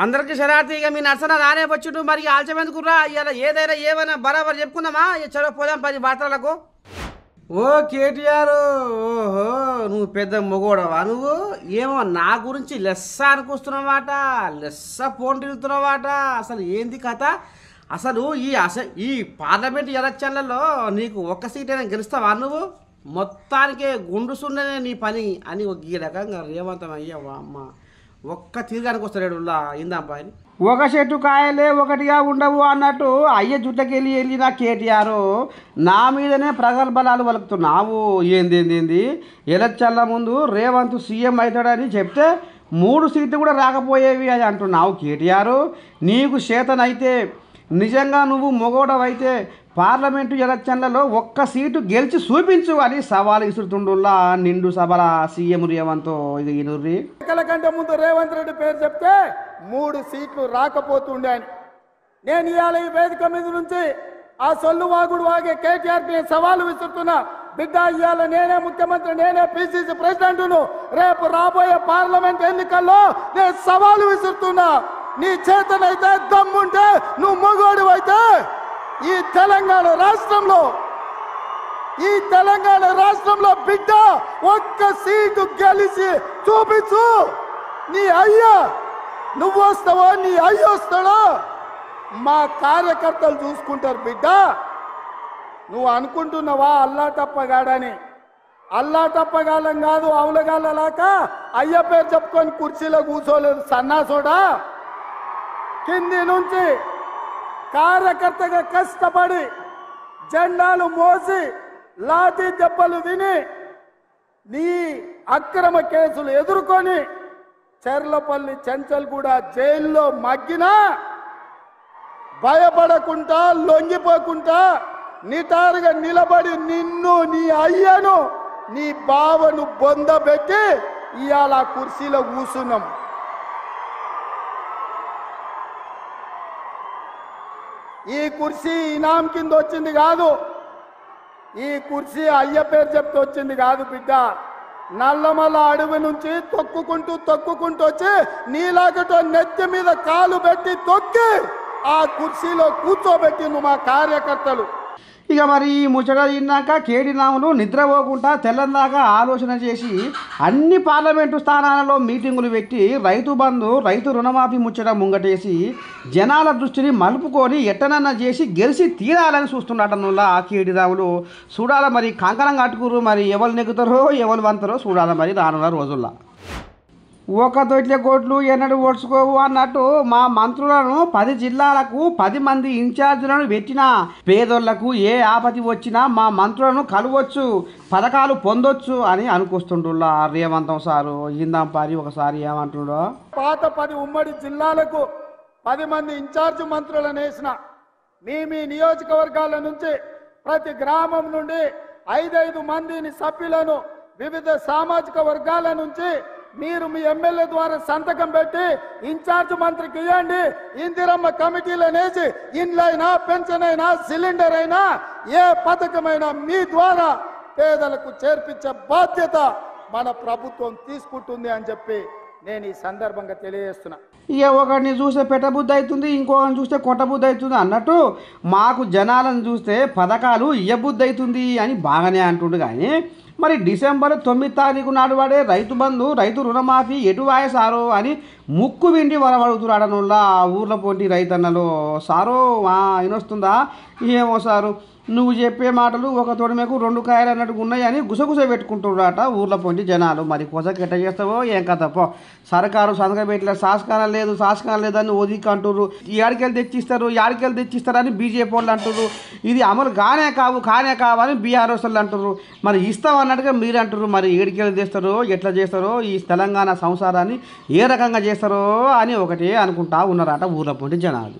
అందరికి శరార్థి ఇక మీ నర్సన రానే వచ్చుడు మరి ఆల్చమెందుకురా ఇలా ఏదైనా ఏమైనా బరాబర్ చెప్పుకుందామా చలో పోదాం 10 బాత్రలకు. ఓ కేటీఆర్, ఓహో నువ్వు పెద్ద మొగోడవా నువ్వు? ఏమో నా గురించి లెస్స అనుకొస్తున్నావాట, లెస్స ఫోన్ తిరుగుతున్నావాట. అసలు ఏంది కథ? అసలు ఈ పార్లమెంట్ ఎలక్షన్లలో నీకు ఒక్క సీట్ అయినా గెలుస్తావా నువ్వు? మొత్తానికే గుండు సున్ననే నీ పని అని ఈ రకంగా రేవంతం అయ్యావా అమ్మ. ఒక్క తీరుగానికి వస్తాడు ఇందాం పని. ఒక చెట్టు కాయలే ఒకటిగా ఉండవు అన్నట్టు అయ్య జుట్టకెళ్ళి వెళ్ళిన కేటీఆర్ నా మీదనే ప్రగల్భాలు పలుకుతున్నావు. ఏంది ఎలక్షన్ల ముందు రేవంత్ సీఎం అవుతాడని చెప్తే 3 సీట్లు కూడా రాకపోయేవి అని అంటున్నావు కేటీఆర్. నీకు చేతనైతే నిజంగా నువ్వు మొగోడవైతే పార్లమెంటు ఎలక్షన్లలో ఒక్క సీటు గెలిచి చూపించు అని సవాల్ ఇసురుతుండులా నిండు సభల సీఎం రేవంత్. ఇది ఈనుర్రి కంటే ముందు రేవంత్ రెడ్డి పేరు చెప్తే 3 సీట్లు రాకపోతుండే అని నేను ఇవాళ ఈ వేదిక మీద నుంచి ఆ సొల్లు వాగుడు వాగే కేటీఆర్ కి సవాలు విసురుతున్నా. బిడ్డ ఇవాళ నేనే ముఖ్యమంత్రి, నేనే పిసిసి ప్రెసిడెంట్ను. రేపు రాబోయే పార్లమెంట్ ఎన్నికల్లో నేను సవాలు విసురుతున్నా. నీ చేతనైతే దమ్ముంటే నువ్వు మొగోడు అయితే ఈ తెలంగాణ రాష్ట్రంలో బిడ్డ ఒక్క సీటు గెలిచి చూపించు. నీ అయ్యా నువ్వు వస్తావో నీ అయ్య వస్తాడో మా కార్యకర్తలు చూసుకుంటారు. బిడ్డ నువ్వు అనుకుంటున్నావా అల్లా తప్పగాడని? అల్లా తప్పగాలం కాదు, అవులగాలలాక అయ్య పేరు చెప్పుకొని కుర్చీలో కూర్చోలేదు సన్నాసోడా. కింది నుంచి కార్యకర్తగా కష్టపడి జెండాలు మోసి లాఠీ దెబ్బలు తిని నీ అక్రమ కేసులు ఎదుర్కొని చెర్లపల్లి చెంచల్ కూడా జైల్లో మగ్గినా భయపడకుండా లొంగిపోకుండా నిటారుగా నిలబడి నిన్ను నీ అయ్యను నీ బావను బొందబెట్టి ఇవాళ కుర్చీలో కూర్చున్నాం. ఈ కుర్చీ ఇనాం కింద వచ్చింది కాదు, ఈ కుర్చీ అయ్య పేరు చెప్తే వచ్చింది కాదు బిడ్డ. నల్లమల్ల అడవి నుంచి తొక్కుకుంటూ వచ్చి నీలాగటో నెత్తి మీద కాలు పెట్టి తొక్కి ఆ కుర్చీలో కూర్చోబెట్టి నువ్వు మా కార్యకర్తలు. ఇక మరి ఈ ముచ్చట తిన్నాక కేడినాములు నిద్రపోకుండా తెల్లందాకా ఆలోచన చేసి అన్ని పార్లమెంటు స్థానాలలో మీటింగులు పెట్టి రైతు బంధు రైతు రుణమాఫీ ముచ్చట ముంగటేసి జనాల దృష్టిని మలుపుకొని ఎట్టనన్నా చేసి గెలిచి తీరాలని చూస్తున్నాడనులా ఆ కేడిరాములు. చూడాల మరి కంకణం కట్టుకురు, మరి ఎవరు నెగ్గుతారో ఎవరు వంతారో చూడాలి మరి రానున్న రోజుల్లో. ఒక దొడ్ల కోట్లు ఎన్నడూ ఓడ్చుకోవు అన్నట్టు మా మంత్రులను 10 జిల్లాలకు 10 మంది ఇన్ఛార్జీలను పెట్టినా పేదోళ్లకు ఏ ఆపతి వచ్చినా మా మంత్రులను కలవచ్చు, పథకాలు పొందొచ్చు అని అనుకొస్తుంటులా రేవంతం సారు. ఇందాం పారి ఒకసారి ఏమంటుండో. పాత 10 ఉమ్మడి జిల్లాలకు 10 మంది ఇన్ఛార్జ్ మంత్రులను వేసిన మీ నియోజకవర్గాల నుంచి ప్రతి గ్రామం నుండి 5 మందిని సభ్యులను వివిధ సామాజిక వర్గాల నుంచి మీరు మీ ఎమ్మెల్యే ద్వారా సంతకం పెట్టి ఇన్ఛార్జ్ మంత్రికి ఇవ్వండి. ఇందిరమ్మ కమిటీలను వేసి ఇండ్లైనా పెన్షన్ అయినా సిలిండర్ అయినా ఏ పథకమైనా మీ ద్వారా పేదలకు చేర్పించే బాధ్యత మన ప్రభుత్వం తీసుకుంటుంది అని చెప్పి నేను ఈ సందర్భంగా తెలియజేస్తున్నా. ఇక ఒకరిని చూస్తే పెట్టబుద్ధి అవుతుంది, ఇంకొకరిని చూస్తే కొట్టబుద్ధి అవుతుంది అన్నట్టు మాకు జనాలను చూస్తే పథకాలు ఇయ్యబుద్ధి అవుతుంది అని బాగానే అంటుండు. కానీ మరి డిసెంబర్ 9 తారీఖు నాడు వాడే రైతు బంధు రైతు రుణమాఫీ ఎటు వాయ సారో అని ముక్కు విండి వరవడుతున్నాడనుల్లా ఊర్ల పోటీ రైతన్నలు. సారో అయినొస్తుందా ఏమో సారు, నువ్వు చెప్పే మాటలు ఒక తొడిమెకు 2 కాయలు అన్నట్టుగా ఉన్నాయని గుసగుస పెట్టుకుంటున్నారట ఊర్ల పొంటి జనాలు. మరి కొసకి ఎట్ట చేస్తావో ఏం కథపో. సర్కారు సంతకం పెట్టలే, శాసకాలం లేదని ఒదికి అంటుర్రు. యాడికెళ్ళి తెచ్చిస్తారని బీజేపీ వాళ్ళు అంటుర్రు. ఇది అమలు కానే కావని బీఆర్ఎస్ వాళ్ళు అంటుర్రు. మరి ఇస్తాం అన్నట్టుగా మీరు అంటుర్రు. మరి ఏడికెళ్ళి తెస్తారో ఎట్లా చేస్తారో ఈ తెలంగాణ సంసారాన్ని ఏ రకంగా చేస్తారో అని ఒకటే అనుకుంటా ఉన్నారట ఊర్ల పొంటి జనాలు.